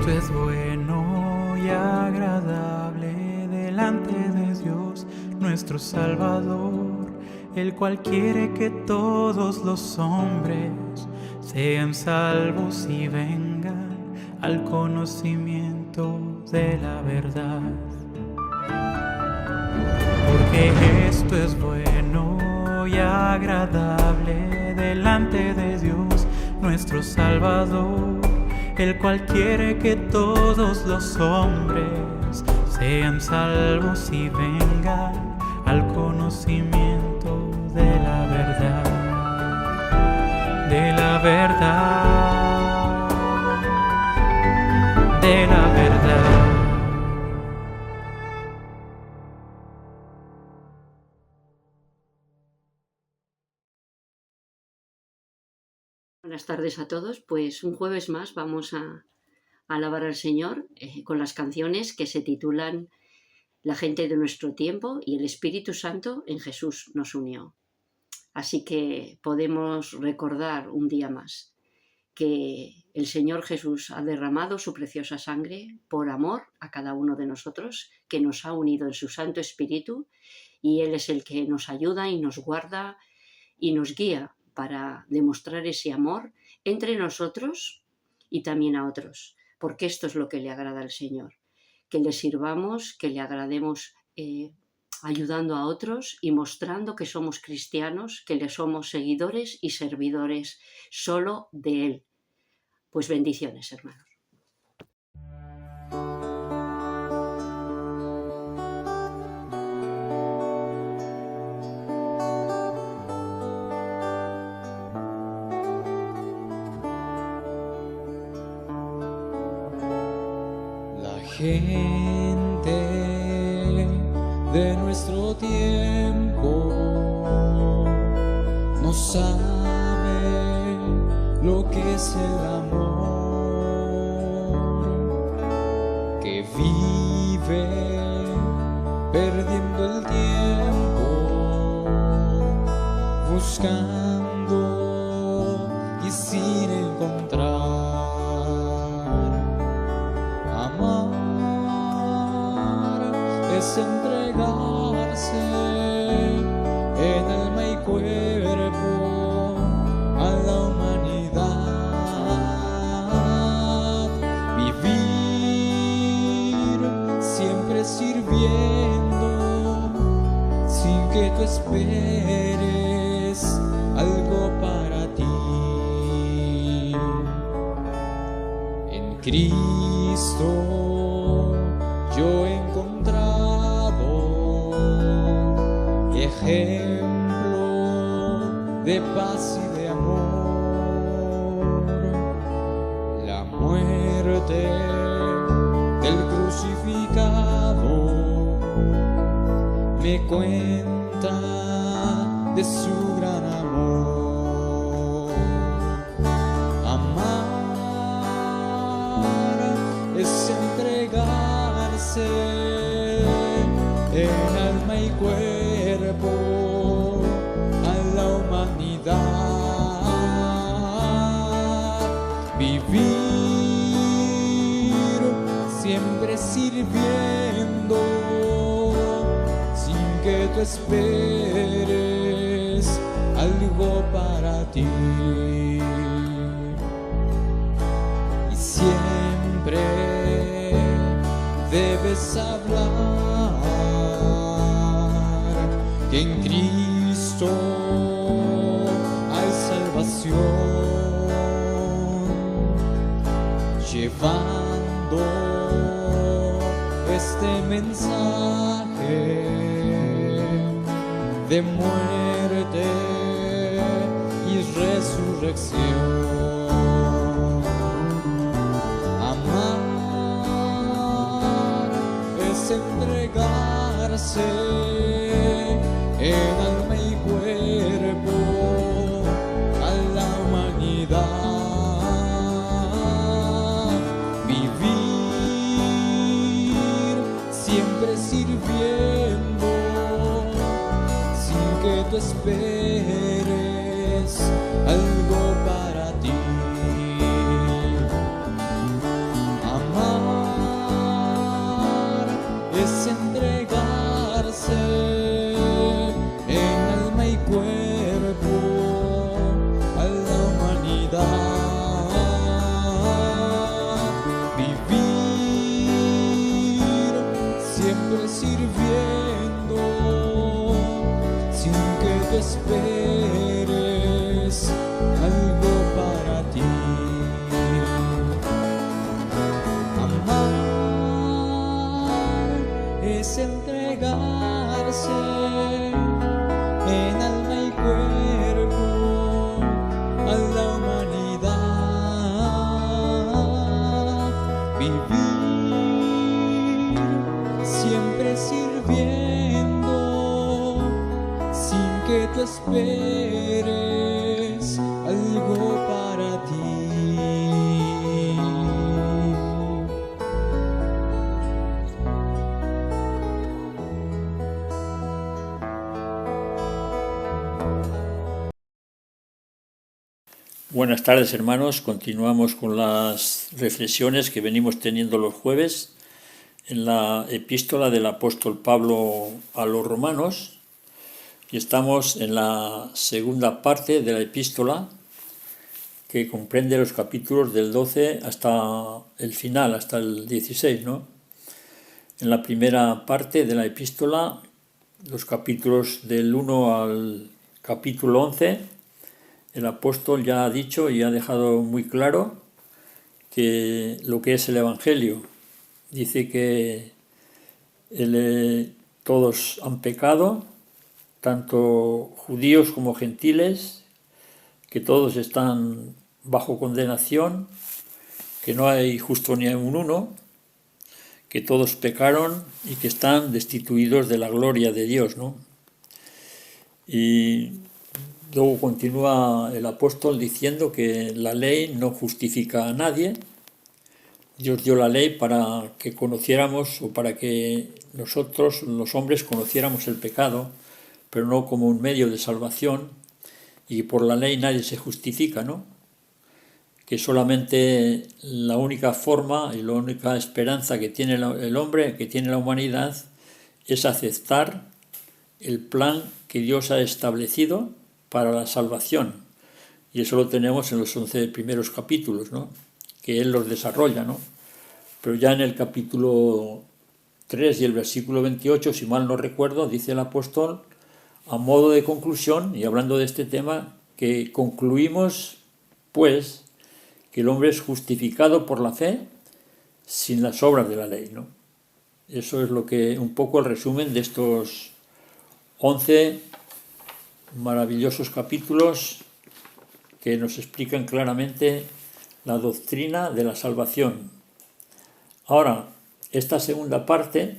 esto es bueno y agradable delante de Dios, nuestro Salvador, el cual quiere que todos los hombres sean salvos y vengan al conocimiento de la verdad. Porque esto es bueno y agradable delante de Dios, nuestro Salvador, el cual quiere que todos los hombres sean salvos y vengan al conocimiento de la verdad. De la verdad. De la verdad. Buenas tardes a todos. Pues un jueves más vamos a alabar al Señor con las canciones que se titulan La gente de nuestro tiempo y el Espíritu Santo en Jesús nos unió. Así que podemos recordar un día más que el Señor Jesús ha derramado su preciosa sangre por amor a cada uno de nosotros, que nos ha unido en su Santo Espíritu, y Él es el que nos ayuda y nos guarda y nos guía para demostrar ese amor entre nosotros y también a otros, porque esto es lo que le agrada al Señor, que le sirvamos, que le agrademos ayudando a otros y mostrando que somos cristianos, que le somos seguidores y servidores solo de Él. Pues bendiciones, hermanos. Gente de nuestro tiempo no sabe lo que es el amor, que vive perdiendo el tiempo, buscando y sin encontrar. Es entregarse en alma y cuerpo a la humanidad, vivir siempre sirviendo sin que tú esperes algo para ti. En Cristo yo he encontrado ejemplo de paz y de amor. La muerte del crucificado me cuenta de su gran amor. Amar es entregarse en alma y cuerpo a la humanidad, vivir siempre sirviendo sin que tú esperes algo para ti, y siempre debes hablar que en Cristo hay salvación, llevando este mensaje de muerte y resurrección. Entregarse en alma y cuerpo a la humanidad, vivir siempre sirviendo sin que tú esperes algo para ti. Amar que esperes algo para ti. Amar es entregarse en alma y cuerpo a la humanidad. Vivir siempre sirviendo sin que tú esperes algo para ti. Buenas tardes, hermanos. Continuamos con las reflexiones que venimos teniendo los jueves en la epístola del apóstol Pablo a los romanos, y estamos en la segunda parte de la epístola, que comprende los capítulos del 12 hasta el final, hasta el 16, ¿no? En la primera parte de la epístola, los capítulos del 1 al capítulo 11, el apóstol ya ha dicho y ha dejado muy claro que lo que es el Evangelio. Dice que todos han pecado, tanto judíos como gentiles, que todos están bajo condenación, que no hay justo ni un uno, que todos pecaron y que están destituidos de la gloria de Dios, ¿no? Y luego continúa el apóstol diciendo que la ley no justifica a nadie. Dios dio la ley para que conociéramos, o para que nosotros, los hombres, conociéramos el pecado, pero no como un medio de salvación, y por la ley nadie se justifica, ¿no? Que solamente la única forma y la única esperanza que tiene el hombre, que tiene la humanidad, es aceptar el plan que Dios ha establecido para la salvación. Y eso lo tenemos en los 11 primeros capítulos, ¿no? Que él los desarrolla, ¿no? Pero ya en el capítulo 3 y el versículo 28, si mal no recuerdo, dice el apóstol, a modo de conclusión, y hablando de este tema, que concluimos, pues, que el hombre es justificado por la fe sin las obras de la ley, ¿no? Eso es lo que, un poco el resumen de estos 11 maravillosos capítulos que nos explican claramente la doctrina de la salvación. Ahora, esta segunda parte,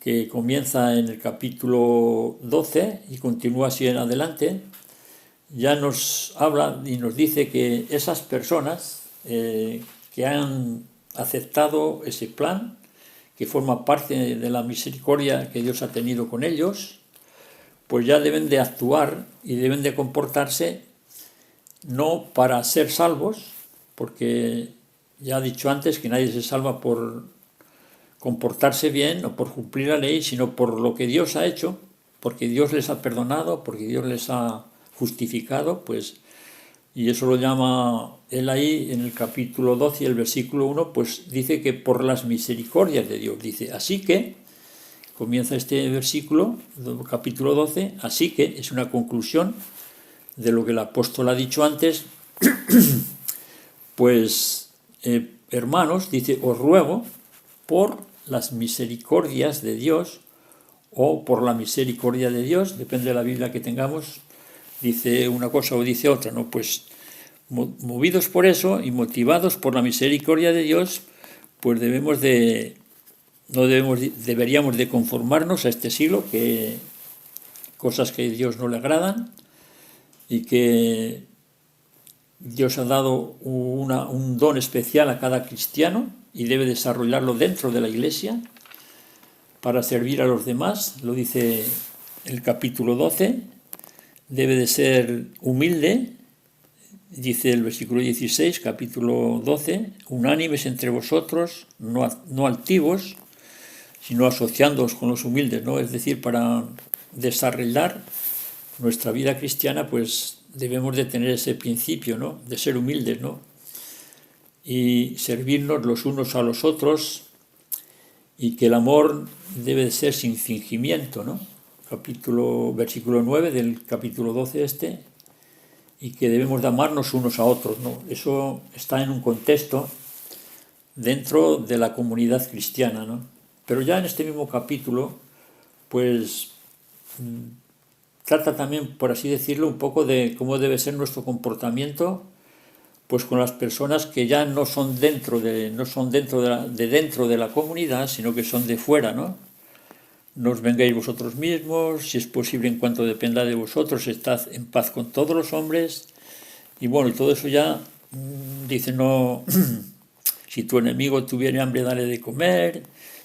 que comienza en el capítulo 12 y continúa así en adelante, ya nos habla y nos dice que esas personas que han aceptado ese plan, que forma parte de la misericordia que Dios ha tenido con ellos, pues ya deben de actuar y deben de comportarse no para ser salvos, porque ya he dicho antes que nadie se salva por comportarse bien o por cumplir la ley, sino por lo que Dios ha hecho, porque Dios les ha perdonado, porque Dios les ha justificado, pues, y eso lo llama él ahí en el capítulo 12 y el versículo 1, pues dice que por las misericordias de Dios, dice, así que, comienza este versículo, capítulo 12, así que es una conclusión de lo que el apóstol ha dicho antes, pues, hermanos, dice, os ruego por las misericordias de Dios, o por la misericordia de Dios, depende de la Biblia que tengamos, dice una cosa o dice otra, ¿no? Pues movidos por eso y motivados por la misericordia de Dios, pues deberíamos de conformarnos a este siglo, que cosas que a Dios no le agradan, y que Dios ha dado un don especial a cada cristiano y debe desarrollarlo dentro de la Iglesia para servir a los demás. Lo dice el capítulo 12, debe de ser humilde, dice el versículo 16, capítulo 12, unánimes entre vosotros, no altivos, sino asociándoos con los humildes, ¿no? Es decir, para desarrollar nuestra vida cristiana, pues debemos de tener ese principio, ¿no? De ser humildes, ¿no? Y servirnos los unos a los otros, y que el amor debe de ser sin fingimiento, ¿no? versículo 9 del capítulo 12 y que debemos de amarnos unos a otros, ¿no? Eso está en un contexto dentro de la comunidad cristiana, ¿no? Pero ya en este mismo capítulo, pues trata también, por así decirlo, un poco de cómo debe ser nuestro comportamiento, pues con las personas que ya no son dentro de la comunidad, sino que son de fuera, ¿no? No os vengáis vosotros mismos, si es posible, en cuanto dependa de vosotros, estad en paz con todos los hombres. Y bueno, y todo eso ya dice, no, si tu enemigo tuviera hambre, dale de comer.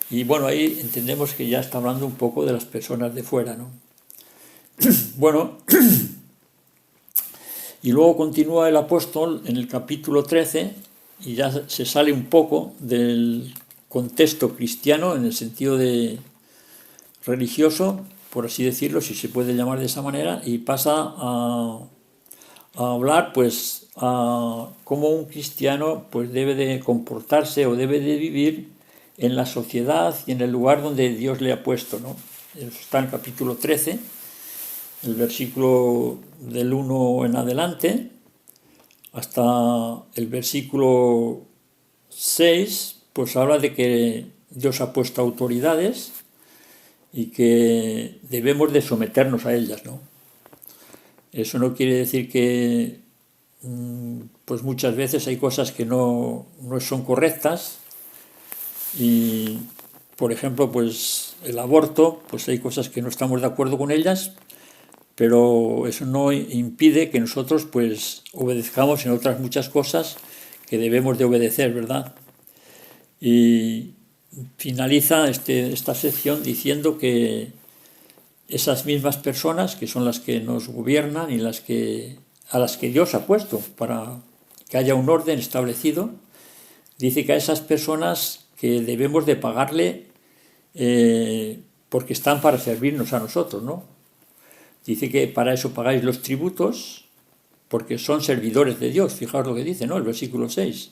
Y bueno, ahí entendemos que ya está hablando un poco de las personas de fuera, ¿no? Bueno, y luego continúa el apóstol en el capítulo 13 y ya se sale un poco del contexto cristiano en el sentido de religioso, por así decirlo, si se puede llamar de esa manera, y pasa a hablar pues a cómo un cristiano pues debe de comportarse o debe de vivir en la sociedad y en el lugar donde Dios le ha puesto, ¿no? Eso está en el capítulo 13, el versículo del 1 en adelante, hasta el versículo 6, pues habla de que Dios ha puesto autoridades y que debemos de someternos a ellas, ¿no? Eso no quiere decir que pues muchas veces hay cosas que no son correctas y, por ejemplo, pues el aborto, pues hay cosas que no estamos de acuerdo con ellas, pero eso no impide que nosotros pues obedezcamos en otras muchas cosas que debemos de obedecer, ¿verdad? Y finaliza esta sección diciendo que esas mismas personas, que son las que nos gobiernan y a las que Dios ha puesto para que haya un orden establecido, dice que a esas personas que debemos de pagarle porque están para servirnos a nosotros, ¿no? Dice que para eso pagáis los tributos, porque son servidores de Dios. Fijaos lo que dice, ¿no? El versículo 6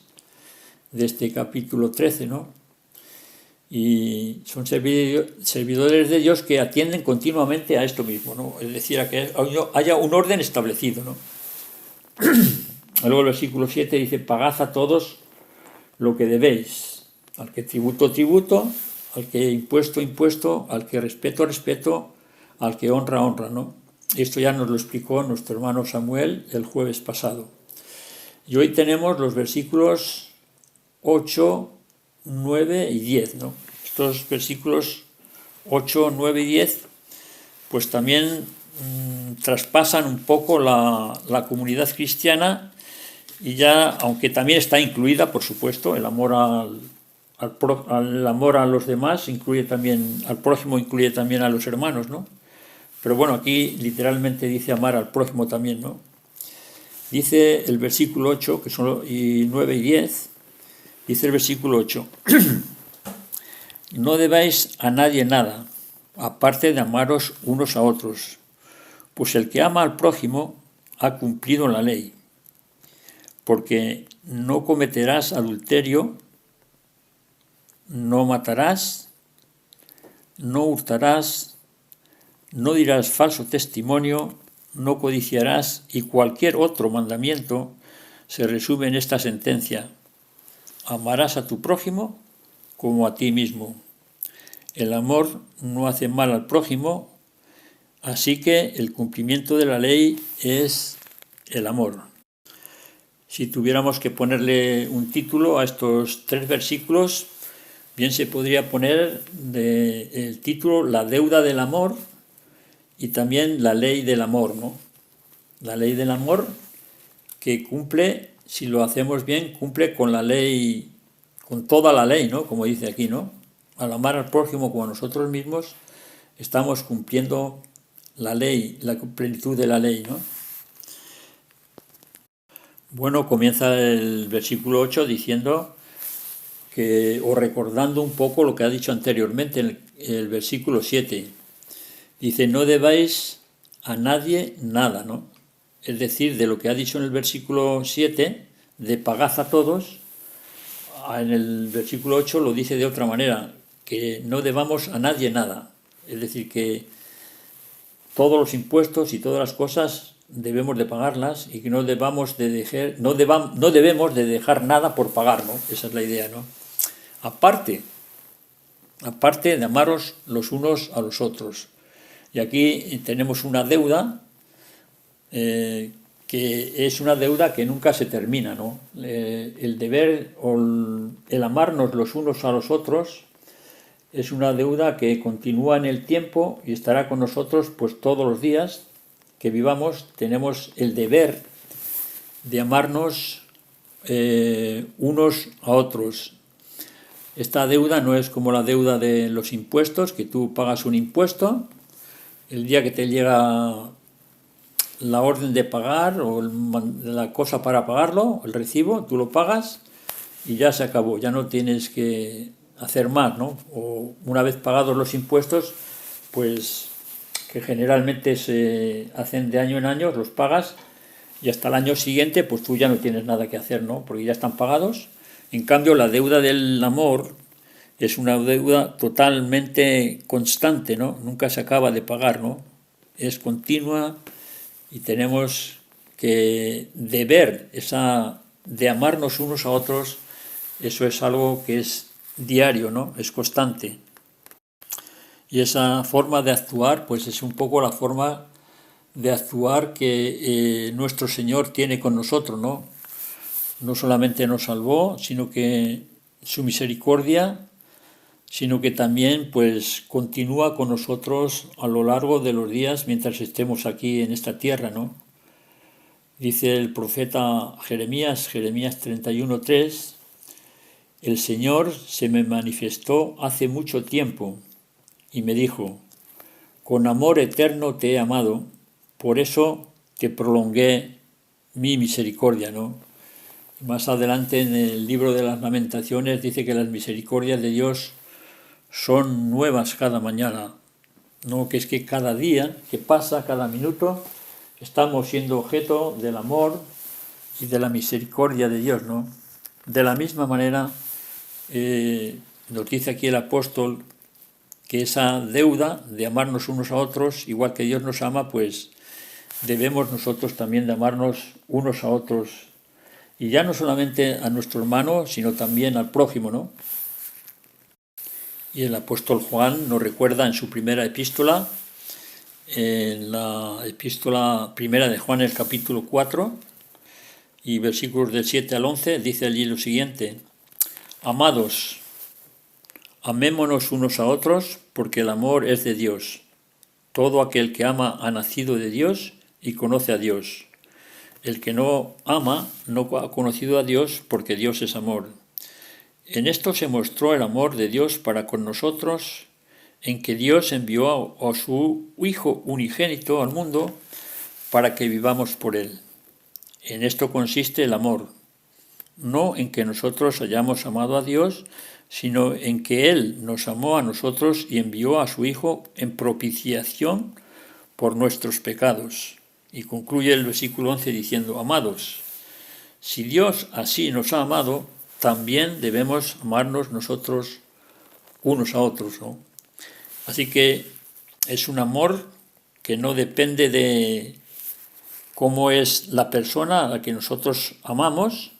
de este capítulo 13, ¿no? Y son servidores de Dios que atienden continuamente a esto mismo, ¿no? Es decir, a que haya un orden establecido, ¿no? Luego el versículo 7 dice, pagad a todos lo que debéis. Al que tributo, tributo, al que impuesto, impuesto, al que respeto, respeto, al que honra, honra, ¿no? Esto ya nos lo explicó nuestro hermano Samuel el jueves pasado. Y hoy tenemos los versículos 8, 9 y 10, ¿no? Estos versículos 8, 9 y 10 pues también traspasan un poco la comunidad cristiana y ya, aunque también está incluida, por supuesto, el amor al amor a los demás, incluye también al prójimo, incluye también a los hermanos, ¿no? Pero bueno, aquí literalmente dice amar al prójimo también, ¿no? Dice el versículo 8, que son y 9 y 10, dice el versículo 8, no debáis a nadie nada, aparte de amaros unos a otros, pues el que ama al prójimo ha cumplido la ley, porque no cometerás adulterio, no matarás, no hurtarás, no dirás falso testimonio, no codiciarás y cualquier otro mandamiento se resume en esta sentencia. Amarás a tu prójimo como a ti mismo. El amor no hace mal al prójimo, así que el cumplimiento de la ley es el amor. Si tuviéramos que ponerle un título a estos 3 versículos, bien se podría poner el título La deuda del amor y también la ley del amor, ¿no? La ley del amor que cumple, si lo hacemos bien, cumple con la ley, con toda la ley, ¿no? Como dice aquí, ¿no? Al amar al prójimo como a nosotros mismos, estamos cumpliendo la ley, la plenitud de la ley, ¿no? Bueno, comienza el versículo 8 diciendo que, o recordando un poco lo que ha dicho anteriormente en el versículo 7. Dice, no debáis a nadie nada, ¿no? Es decir, de lo que ha dicho en el versículo 7, de pagad a todos, en el versículo 8 lo dice de otra manera, que no debamos a nadie nada. Es decir, que todos los impuestos y todas las cosas debemos de pagarlas y que no debemos de dejar nada por pagar, ¿no? Esa es la idea, ¿no? Aparte de amaros los unos a los otros. Y aquí tenemos una deuda que es una deuda que nunca se termina, ¿no? El deber o el amarnos los unos a los otros es una deuda que continúa en el tiempo y estará con nosotros pues todos los días que vivamos. Tenemos el deber de amarnos unos a otros. Esta deuda no es como la deuda de los impuestos, que tú pagas un impuesto, el día que te llega la orden de pagar o la cosa para pagarlo, el recibo, tú lo pagas y ya se acabó, ya no tienes que hacer más, ¿no? O una vez pagados los impuestos, pues que generalmente se hacen de año en año, los pagas y hasta el año siguiente pues tú ya no tienes nada que hacer, ¿no? Porque ya están pagados. En cambio, la deuda del amor es una deuda totalmente constante, ¿no? Nunca se acaba de pagar, ¿no? Es continua y tenemos que deber de amarnos unos a otros, eso es algo que es diario, ¿no? Es constante. Y esa forma de actuar, pues es un poco la forma de actuar que nuestro Señor tiene con nosotros, ¿no? No solamente nos salvó, sino que su misericordia, sino que también pues continúa con nosotros a lo largo de los días mientras estemos aquí en esta tierra, ¿no? Dice el profeta Jeremías 31:3, el Señor se me manifestó hace mucho tiempo y me dijo, con amor eterno te he amado, por eso te prolongué mi misericordia, ¿no? Más adelante en el libro de las Lamentaciones dice que las misericordias de Dios son nuevas cada mañana, ¿no? Que es que cada día que pasa, cada minuto, estamos siendo objeto del amor y de la misericordia de Dios, ¿no? De la misma manera, nos dice aquí el apóstol que esa deuda de amarnos unos a otros, igual que Dios nos ama, pues debemos nosotros también de amarnos unos a otros. Y ya no solamente a nuestro hermano, sino también al prójimo, ¿no? Y el apóstol Juan nos recuerda en su primera epístola, en la epístola primera de Juan, el capítulo 4, y versículos del 7 al 11, dice allí lo siguiente, amados, amémonos unos a otros, porque el amor es de Dios. Todo aquel que ama ha nacido de Dios y conoce a Dios. El que no ama no ha conocido a Dios porque Dios es amor. En esto se mostró el amor de Dios para con nosotros, en que Dios envió a su Hijo unigénito al mundo para que vivamos por él. En esto consiste el amor, no en que nosotros hayamos amado a Dios, sino en que Él nos amó a nosotros y envió a su Hijo en propiciación por nuestros pecados. Y concluye el versículo 11 diciendo, amados, si Dios así nos ha amado, también debemos amarnos nosotros unos a otros, ¿no? Así que es un amor que no depende de cómo es la persona a la que nosotros amamos,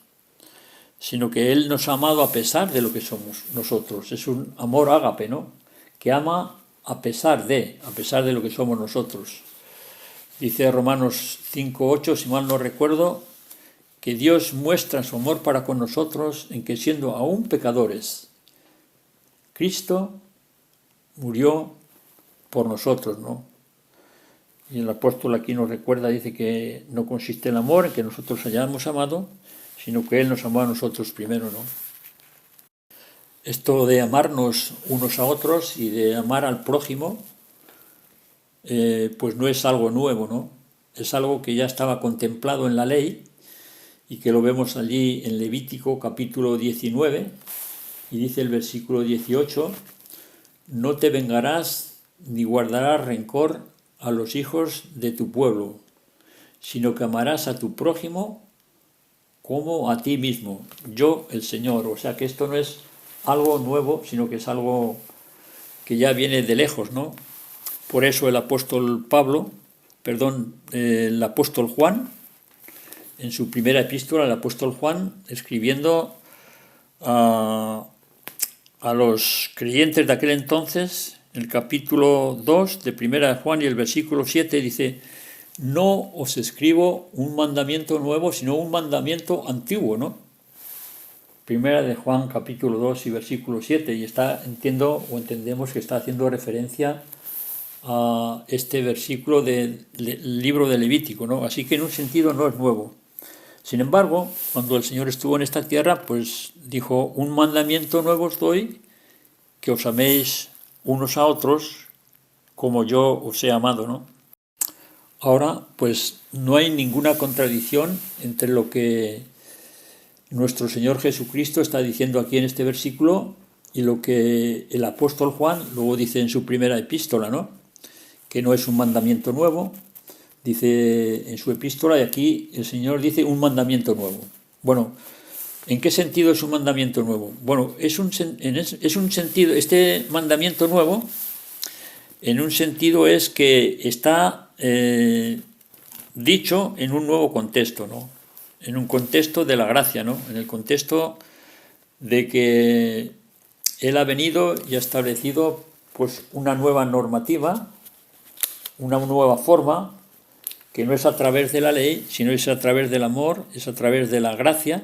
sino que Él nos ha amado a pesar de lo que somos nosotros. Es un amor ágape, ¿no? Que ama a pesar de lo que somos nosotros. Dice Romanos 5:8, si mal no recuerdo, que Dios muestra su amor para con nosotros en que siendo aún pecadores, Cristo murió por nosotros, ¿no? Y el apóstol aquí nos recuerda, dice que no consiste el amor en que nosotros hayamos amado, sino que Él nos amó a nosotros primero, ¿no? Esto de amarnos unos a otros y de amar al prójimo, pues no es algo nuevo, ¿no? Es algo que ya estaba contemplado en la ley y que lo vemos allí en Levítico capítulo 19 y dice el versículo 18, no te vengarás ni guardarás rencor a los hijos de tu pueblo, sino que amarás a tu prójimo como a ti mismo, yo el Señor. O sea que esto no es algo nuevo, sino que es algo que ya viene de lejos, ¿no? por eso el apóstol el apóstol Juan, en su primera epístola, el apóstol Juan, escribiendo a los creyentes de aquel entonces, el capítulo 2 de Primera de Juan y el versículo 7 dice: no os escribo un mandamiento nuevo, sino un mandamiento antiguo, ¿no? Primera de Juan, capítulo 2 y versículo 7, y entendemos que está haciendo referencia a este versículo del libro de Levítico, ¿no? Así que en un sentido no es nuevo. Sin embargo, cuando el Señor estuvo en esta tierra, pues dijo: un mandamiento nuevo os doy, que os améis unos a otros como yo os he amado, ¿no? Ahora, pues no hay ninguna contradicción entre lo que nuestro Señor Jesucristo está diciendo aquí en este versículo y lo que el apóstol Juan luego dice en su primera epístola, ¿no? Que no es un mandamiento nuevo, dice en su epístola, y aquí el Señor dice un mandamiento nuevo. Bueno, ¿en qué sentido es un mandamiento nuevo? Bueno, es un sentido, este mandamiento nuevo, en un sentido es que está dicho en un nuevo contexto, ¿no? En un contexto de la gracia, ¿no? En el contexto de que Él ha venido y ha establecido pues una nueva normativa, una nueva forma, que no es a través de la ley, sino es a través del amor, es a través de la gracia.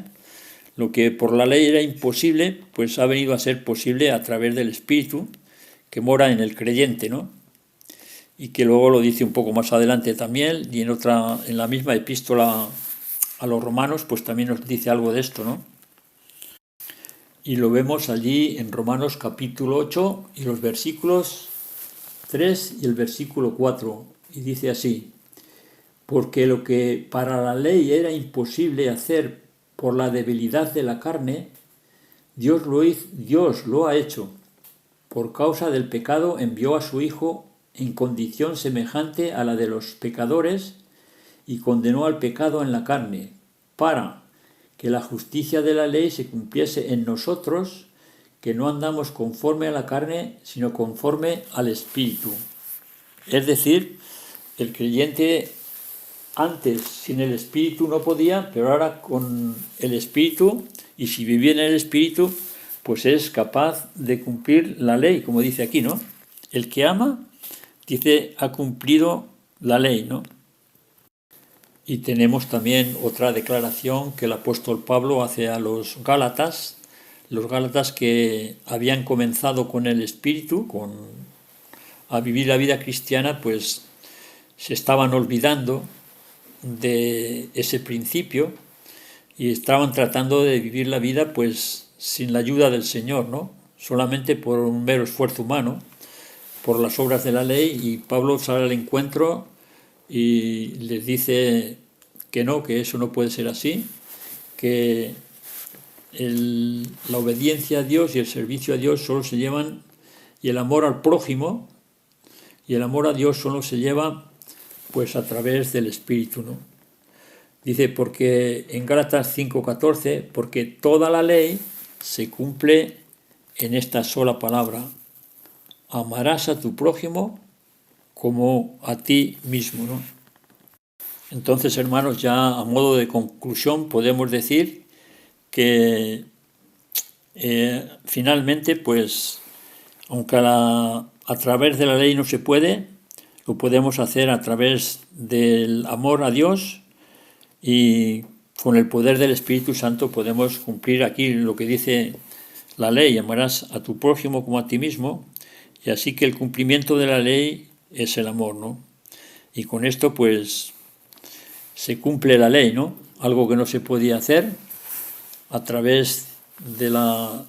Lo que por la ley era imposible, pues ha venido a ser posible a través del Espíritu que mora en el creyente, ¿no? Y que luego lo dice un poco más adelante también, y en la misma epístola a los romanos, pues también nos dice algo de esto, ¿no? Y lo vemos allí en Romanos capítulo 8 y los versículos 3 y el versículo 4, y dice así: porque lo que para la ley era imposible hacer por la debilidad de la carne, Dios lo ha hecho. Por causa del pecado envió a su Hijo en condición semejante a la de los pecadores y condenó al pecado en la carne, para que la justicia de la ley se cumpliese en nosotros, que no andamos conforme a la carne, sino conforme al Espíritu. Es decir, el creyente antes sin el Espíritu no podía, pero ahora con el Espíritu, y si vivía en el Espíritu, pues es capaz de cumplir la ley, como dice aquí, ¿no? El que ama, dice, ha cumplido la ley, ¿no? Y tenemos también otra declaración que el apóstol Pablo hace a los Gálatas que habían comenzado con el Espíritu, a vivir la vida cristiana, pues se estaban olvidando de ese principio y estaban tratando de vivir la vida pues sin la ayuda del Señor, ¿no? Solamente por un mero esfuerzo humano, por las obras de la ley, y Pablo sale al encuentro y les dice que no, que eso no puede ser así, que la obediencia a Dios y el servicio a Dios solo se llevan, y el amor al prójimo y el amor a Dios solo se lleva pues a través del Espíritu, ¿no? Dice, porque en Gálatas 5:14, porque toda la ley se cumple en esta sola palabra: amarás a tu prójimo como a ti mismo, ¿no? Entonces, hermanos, ya a modo de conclusión podemos decir que finalmente, pues, aunque a través de la ley no se puede, lo podemos hacer a través del amor a Dios, y con el poder del Espíritu Santo podemos cumplir aquí lo que dice la ley: amarás a tu prójimo como a ti mismo. Y así que el cumplimiento de la ley es el amor, ¿no? Y con esto pues se cumple la ley, ¿no? Algo que no se podía hacer a través de la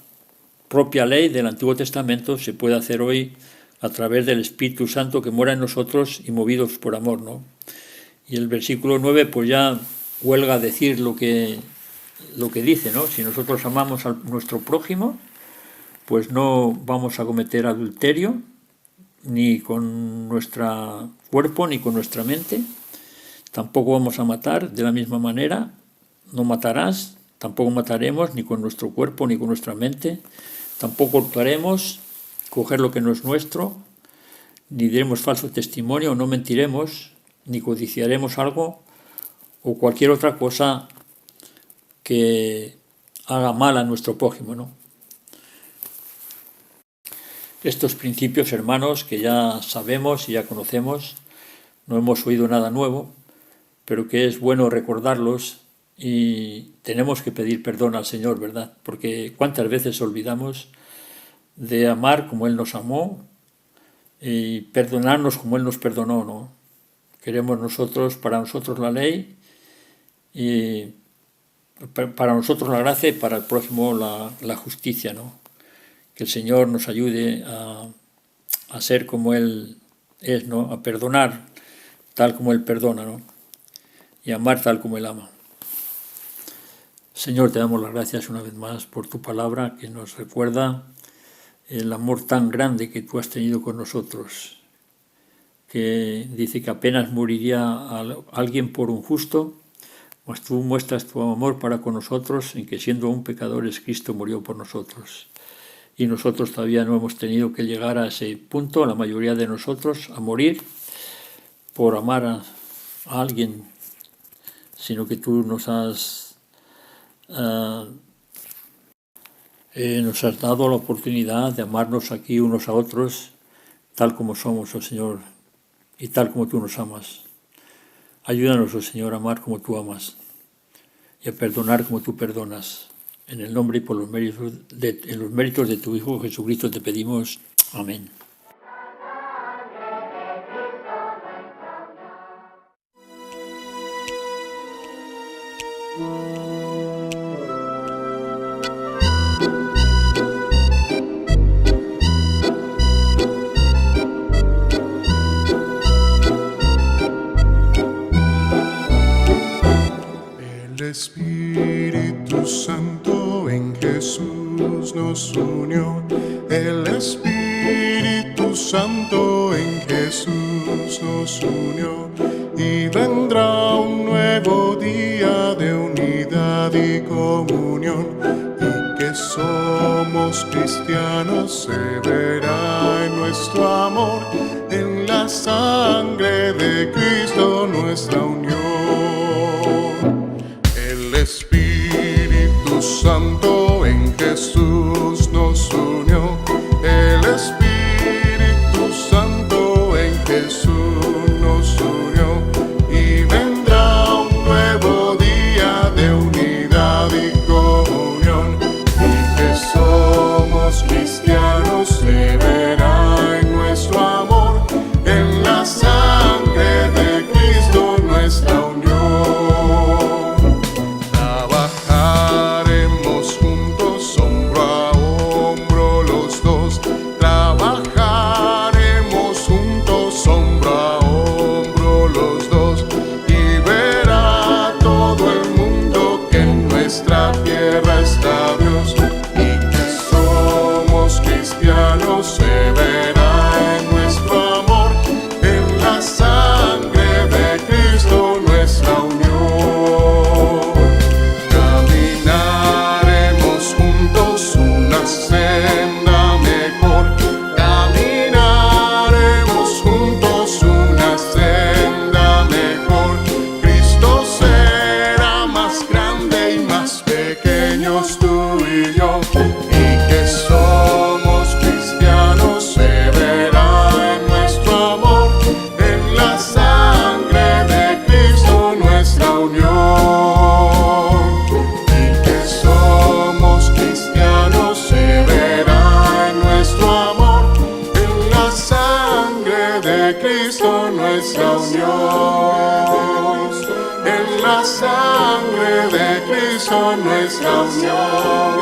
propia ley del Antiguo Testamento, se puede hacer hoy a través del Espíritu Santo que mora en nosotros y movidos por amor, ¿no? Y el versículo 9 pues ya huelga decir lo que dice, ¿no? Si nosotros amamos a nuestro prójimo, pues no vamos a cometer adulterio, ni con nuestro cuerpo, ni con nuestra mente. Tampoco vamos a matar de la misma manera. No matarás, tampoco mataremos, ni con nuestro cuerpo, ni con nuestra mente. Tampoco hurtaremos, coger lo que no es nuestro, ni diremos falso testimonio, no mentiremos, ni codiciaremos algo o cualquier otra cosa que haga mal a nuestro prójimo, ¿no? Estos principios, hermanos, que ya sabemos y ya conocemos, no hemos oído nada nuevo, pero que es bueno recordarlos y tenemos que pedir perdón al Señor, ¿verdad? Porque cuántas veces olvidamos de amar como Él nos amó y perdonarnos como Él nos perdonó, ¿no? Queremos nosotros, para nosotros la ley y para nosotros la gracia y para el prójimo la justicia, ¿no? Que el Señor nos ayude a ser como Él es, ¿no? A perdonar tal como Él perdona, ¿no? Y amar tal como Él ama. Señor, te damos las gracias una vez más por tu palabra que nos recuerda el amor tan grande que tú has tenido con nosotros, que dice que apenas moriría alguien por un justo, pues tú muestras tu amor para con nosotros en que siendo aún pecadores Cristo murió por nosotros. Y nosotros todavía no hemos tenido que llegar a ese punto, la mayoría de nosotros, a morir por amar a alguien, sino que tú nos has dado la oportunidad de amarnos aquí unos a otros tal como somos, oh Señor, y tal como tú nos amas. Ayúdanos, oh Señor, a amar como tú amas y a perdonar como tú perdonas. En el nombre y por los méritos de tu Hijo Jesucristo te pedimos. Amén. El Espíritu Santo en Jesús nos unió. El Espíritu Santo en Jesús nos unió. Y vendrá un nuevo día de unidad y comunión. Y que somos cristianos se verá en nuestro amor, en la sangre de Cristo nuestra unión. El Espíritu Santo en Jesús nos unió. El Espíritu Santo en Jesús nos unió. Y vendrá un nuevo día de unidad y comunión. Y que somos cristianos se verá en nuestro amor, en la sangre de Cristo nuestra unión. Trabajaremos juntos, hombro a hombro los dos. Trabajaremos juntos, hombro a hombro los dos. Y verá todo el mundo que en nuestra tierra está Dios. Y que somos cristianos se verá en nuestro amor, en la sangre de Cristo nuestra unión. Caminaremos juntos una senda mejor. Caminaremos juntos una senda mejor. Cristo será más grande y más pequeños tú y yo. Y que somos cristianos se verá en nuestro amor, en la sangre de Cristo nuestra unión. Y que somos cristianos se verá en nuestro amor, en la sangre de Cristo nuestra unión. En la sangre de Cristo nuestra unión.